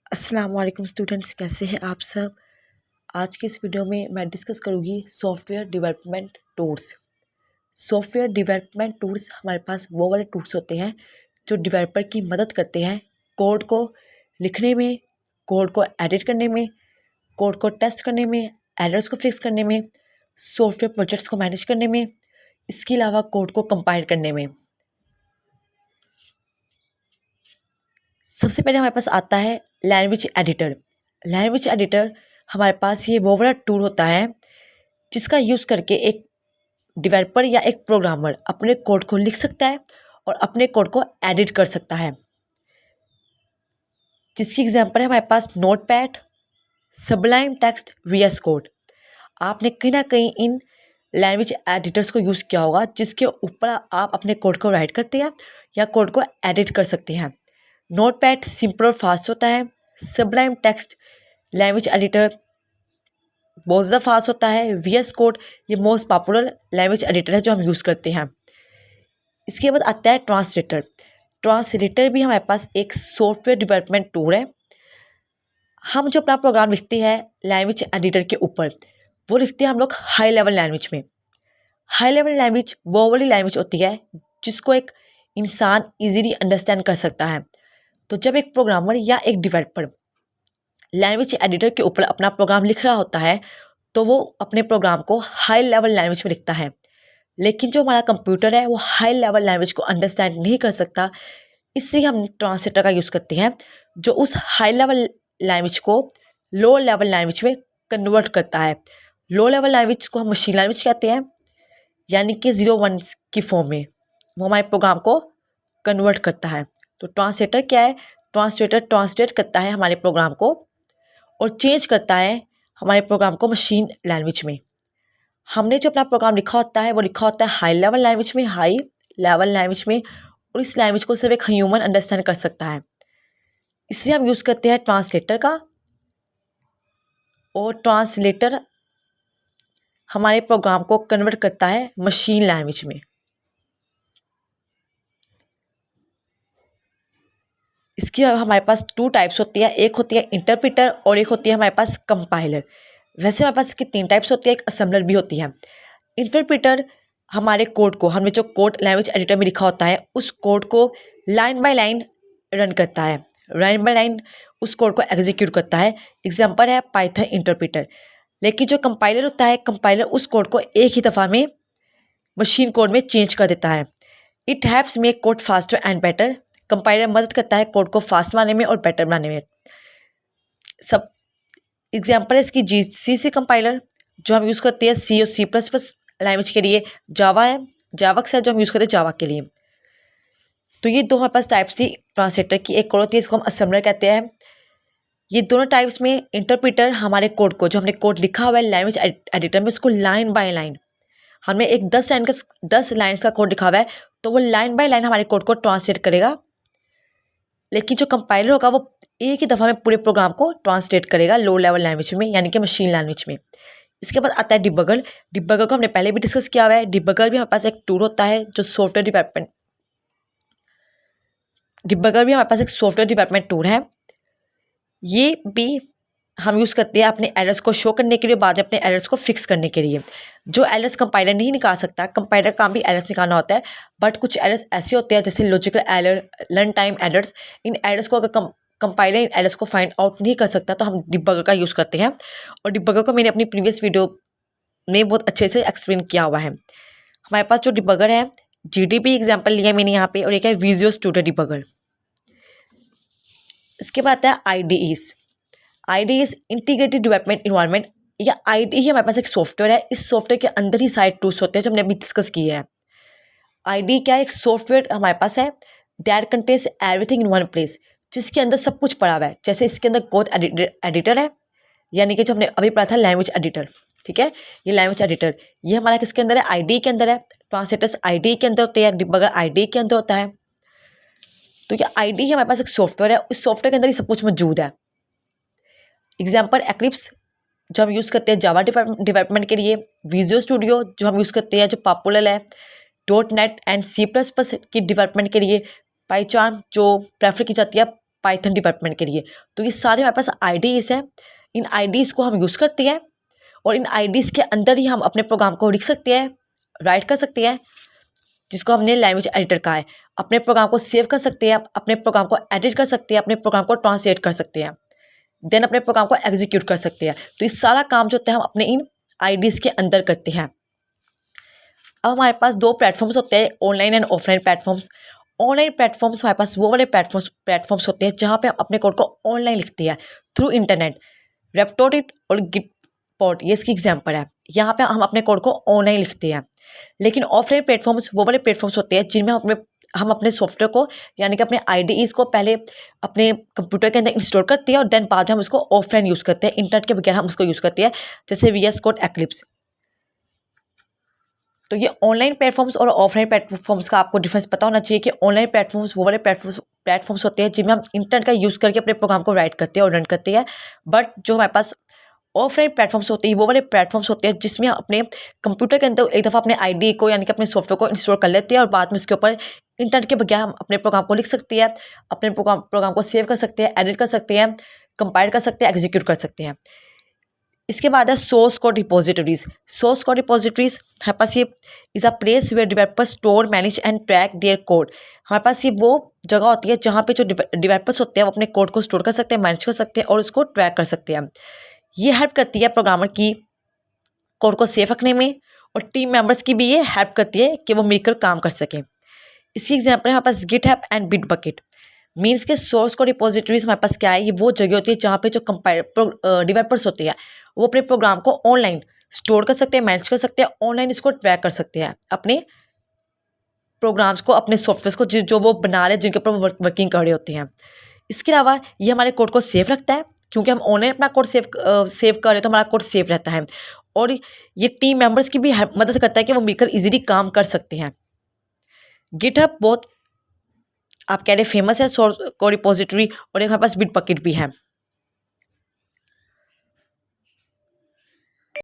अस्सलाम वालेकुम स्टूडेंट्स, कैसे हैं आप सब। आज की इस वीडियो में मैं डिस्कस करूँगी software development tools. Software development tools हमारे पास वो वाले टूल्स होते हैं जो डेवलपर की मदद करते हैं कोड को लिखने में, कोड को एडिट करने में, कोड को टेस्ट करने में, एरर्स को फिक्स करने में, सॉफ्टवेयर प्रोजेक्ट्स को मैनेज करने में, इसके अलावा कोड को कंपाइल करने में। सबसे पहले हमारे पास आता है लैंग्वेज एडिटर। लैंग्वेज एडिटर हमारे पास ये वो वाला टूल होता है जिसका यूज़ करके एक डेवलपर या एक प्रोग्रामर अपने कोड को लिख सकता है और अपने कोड को एडिट कर सकता है। जिसकी एग्जांपल है हमारे पास Notepad, Sublime Text, VS Code. आपने कहीं ना कहीं इन लैंग्वेज एडिटर्स को यूज़ किया होगा जिसके ऊपर आप अपने कोड को राइट करते हैं या कोड को एडिट कर सकते हैं। नोटपैड सिंपल और फास्ट होता है। सबलाइम टेक्स्ट लैंग्वेज एडिटर बहुत ज़्यादा फास्ट होता है। वीएस कोड ये मोस्ट पॉपुलर लैंग्वेज एडिटर है जो हम यूज़ करते हैं। इसके बाद आता है ट्रांसलेटर। ट्रांसलेटर भी हमारे पास एक सॉफ्टवेयर डेवलपमेंट टूल है। हम जो अपना प्रोग्राम लिखते हैं लैंग्वेज एडिटर के ऊपर, वो लिखते हैं हम लोग हाई लेवल लैंग्वेज में। हाई लेवल लैंग्वेज वो वाली लैंग्वेज होती है जिसको एक इंसान इजीली अंडरस्टैंड कर सकता है। तो जब एक प्रोग्रामर या एक डेवलपर लैंग्वेज एडिटर के ऊपर अपना प्रोग्राम लिख रहा होता है तो वो अपने प्रोग्राम को हाई लेवल लैंग्वेज में लिखता है। लेकिन जो हमारा कंप्यूटर है वो हाई लेवल लैंग्वेज को अंडरस्टैंड नहीं कर सकता, इसलिए हम ट्रांसलेटर का यूज़ करते हैं जो उस हाई लेवल लैंग्वेज को लो लेवल लैंग्वेज में कन्वर्ट करता है। लो लेवल लैंग्वेज को हम मशीन लैंग्वेज कहते हैं, यानी कि 0 1 की फॉर्म में वो हमारे प्रोग्राम को कन्वर्ट करता है। तो ट्रांसलेटर क्या है? ट्रांसलेटर ट्रांसलेट करता है हमारे प्रोग्राम को और चेंज करता है हमारे प्रोग्राम को मशीन लैंग्वेज में। हमने जो अपना प्रोग्राम लिखा होता है वो लिखा होता है हाई लेवल लैंग्वेज में, हाई लेवल लैंग्वेज में, और इस लैंग्वेज को सिर्फ एक ह्यूमन अंडरस्टैंड कर सकता है, इसलिए हम यूज़ करते हैं ट्रांसलेटर का। और ट्रांसलेटर हमारे प्रोग्राम को कन्वर्ट करता है मशीन लैंग्वेज में। इसकी हमारे पास 2 टाइप्स होती है, एक होती है इंटरप्रेटर और एक होती है हमारे पास कंपाइलर। वैसे हमारे पास इसकी 3 टाइप्स होती है, एक असेंबलर भी होती है। इंटरप्रेटर हमारे कोड को, हमने जो कोड लैंग्वेज एडिटर में लिखा होता है उस कोड को लाइन बाय लाइन रन करता है, लाइन बाय लाइन उस कोड को एग्जीक्यूट करता है। एग्जांपल है पाइथन इंटरप्रेटर। लेकिन जो कंपाइलर होता है, कंपाइलर उस कोड को एक ही दफ़ा में मशीन कोड में चेंज कर देता है। It HEPS make code faster and better. Compiler मदद करता है कोड को फास्ट बनाने में और बेटर बनाने में। सब एग्जांपल है इसकी जीसीसी कंपाइलर जो हम यूज़ करते हैं सी और C++ लैंग्वेज के लिए। जावा है, जावक्स है जो हम यूज़ करते हैं जावा के लिए। तो ये दो हमारे पास टाइप्स थी ट्रांसलेटर की। एक और होती है इसको हम असेंबलर कहते हैं। ये दोनों टाइप्स में इंटरप्रेटर हमारे कोड को, जो हमने कोड लिखा हुआ है लैंग्वेज एडिटर में, उसको लाइन बाय लाइन, हमने एक 10 लाइन्स का कोड लिखा हुआ है तो वो लाइन बाय लाइन हमारे कोड को ट्रांसलेट करेगा। लेकिन जो कंपाइलर होगा वो एक ही दफ़ा में पूरे प्रोग्राम को ट्रांसलेट करेगा लो लेवल लैंग्वेज में, यानी कि मशीन लैंग्वेज में। इसके बाद आता है डिबगर। डिबगर को हमने पहले भी डिस्कस किया हुआ है। डिबगर भी हमारे पास एक टूल होता है जो सॉफ्टवेयर डेवलपमेंट, डिबगर भी हमारे पास एक सॉफ्टवेयर डेवलपमेंट टूल है। ये भी हम यूज़ करते हैं अपने एरर्स को शो करने के लिए, बाद में अपने एरर्स को फिक्स करने के लिए। जो एरर्स कंपाइलर नहीं निकाल सकता, कंपाइलर का काम भी एरर्स निकालना होता है, बट कुछ एरर्स ऐसे होते हैं जैसे logical error, run time errors. इन एरर्स को अगर कंपाइलर इन एरर्स को फाइंड आउट नहीं कर सकता तो हम डिबगर का यूज़ करते हैं। और डिबगर को मैंने अपनी प्रीवियस वीडियो में बहुत अच्छे से एक्सप्लेन किया हुआ है। हमारे पास जो डिबगर है, GDB एग्जाम्पल लिया मैंने यहाँ पे, और एक है विजुअल स्टूडियो डिबगर। इसके बाद आता है IDEs इंटीग्रेटेड डेवलपमेंट इन्वायरमेंट, या IDE हमारे पास एक सॉफ्टवेयर है। इस सॉफ्टवेयर के अंदर ही सारे टूल्स होते हैं जो हमने अभी डिस्कस किए हैं। IDE क्या है? एक सॉफ्टवेयर हमारे पास है that contains everything in one place, जिसके अंदर सब कुछ पड़ा हुआ है। जैसे इसके अंदर कोड एडिटर है, यानी कि जो हमने अभी पढ़ा था लैंग्वेज एडिटर, ठीक है, ये लैंग्वेज एडिटर ये हमारा किसके अंदर है? IDE के अंदर है। ट्रांसलेटर्स IDE के अंदर होते हैं, डिबगर IDE के अंदर होता है। तो ये IDE हमारे पास एक सॉफ्टवेयर है, उस सॉफ्टवेयर के अंदर ही सब कुछ मौजूद है। एग्जाम्पल एक्लिप्स जो हम यूज़ करते हैं जावा डेवलपमेंट के लिए, विजुअल स्टूडियो जो हम यूज़ करते हैं जो पॉपुलर है .NET एंड C++ की डेवलपमेंट के लिए, पाइचार्म जो प्रेफर की जाती है पाइथन डेवलपमेंट के लिए। तो ये सारे हमारे पास आईडीज़ हैं, इन आईडीज़ को हम यूज़ करते हैं और इन आईडीज़ के अंदर ही हम अपने प्रोग्राम को लिख सकते हैं, राइट कर सकते हैं, जिसको हमने लैंग्वेज एडिटर कहा है। अपने प्रोग्राम को सेव कर सकते हैं, अपने प्रोग्राम को एडिट कर सकते हैं, अपने प्रोग्राम को ट्रांसलेट कर सकते हैं, देन अपने प्रोग्राम को एग्जीक्यूट कर सकते हैं। तो ये सारा काम जो होता है हम अपने इन आईडीज़ के अंदर करते हैं। अब हमारे पास दो प्लेटफॉर्म्स होते हैं, online and offline platforms. Online platforms हमारे पास वो वाले प्लेटफॉर्म्स होते हैं जहाँ पे हम अपने कोड को ऑनलाइन लिखते हैं थ्रू इंटरनेट। रेपटोडिट और गिटपॉट ये इसकी एग्जांपल है, यहाँ पे हम अपने कोड को ऑनलाइन लिखते हैं। लेकिन ऑफलाइन प्लेटफॉर्म्स वो वाले प्लेटफॉर्म्स होते हैं जिनमें हम अपने सॉफ्टवेयर को यानी कि अपने आईडीईज को पहले अपने कंप्यूटर के अंदर इंस्टॉल करते हैं और देन बाद में हम उसको ऑफलाइन यूज़ करते हैं, इंटरनेट के बगैर हम उसको यूज़ करते हैं, जैसे VS कोड, एक्लिप्स। तो ये ऑनलाइन प्लेटफॉर्म्स और ऑफलाइन प्लेटफॉर्म्स का आपको डिफरेंस पता होना चाहिए कि ऑनलाइन प्लेटफॉर्म्स वो वाले प्लेटफॉर्म्स होते हैं जिनमें हम इंटरनेट का यूज़ करके अपने प्रोग्राम को राइट करते हैं और रन करते हैं। बट जो हमारे पास ऑफलाइन प्लेटफॉर्म्स होते हैं वो वाले प्लेटफॉर्म्स होते हैं जिसमें हम अपने कंप्यूटर के अंदर एक दफ़ा अपने आईडी को यानी कि अपने सॉफ्टवेयर को इंस्टॉल कर लेते हैं और बाद में उसके ऊपर इंटरनेट के बगैर हम अपने प्रोग्राम को लिख सकते हैं, अपने प्रोग्राम को सेव कर सकते हैं, एडिट कर सकते हैं, कंपाइल कर सकते हैं, एग्जीक्यूट कर सकते हैं। इसके बाद है source code repositories. Source code repositories हमारे पास ये is a place where developers store, manage and track their code. हमारे पास ये वो जगह होती है जहाँ पे जो डेवलपर्स होते हैं वो अपने कोड को स्टोर कर सकते हैं, मैनेज कर सकते हैं और उसको ट्रैक कर सकते हैं। ये हेल्प करती है प्रोग्रामर की कोड को सेव रखने में और टीम मेंबर्स की भी ये हेल्प करती है कि वो मिलकर काम कर सकें। इसकी एग्जांपल है हमारे पास गिटहब एंड बिटबकेट। मीन्स के सोर्स कोड रिपोजिटरीज हमारे पास क्या है, ये वो जगह होती है जहाँ पे जो डेवलपर्स होते हैं वो अपने प्रोग्राम को ऑनलाइन स्टोर कर सकते हैं, मैनेज कर सकते हैं, ऑनलाइन इसको ट्रैक कर सकते हैं, अपने प्रोग्राम्स को, अपने सॉफ्टवेयर को जो वो बना रहे हैं, जिनके ऊपर वो वर्किंग कर रहे होते हैं। इसके अलावा ये हमारे कोड को सेव रखता है, क्योंकि हम ऑनलाइन अपना कोड सेव कर रहे हैं तो हमारा कोड सेव रहता है। और ये टीम मेंबर्स की भी मदद करता है कि वो मिलकर इजीली काम कर सकते हैं। गिटहब बहुत आप कह रहे फेमस है सोर्स कोड रिपोजिटरी, और एक हमारे पास बिटबकेट भी है।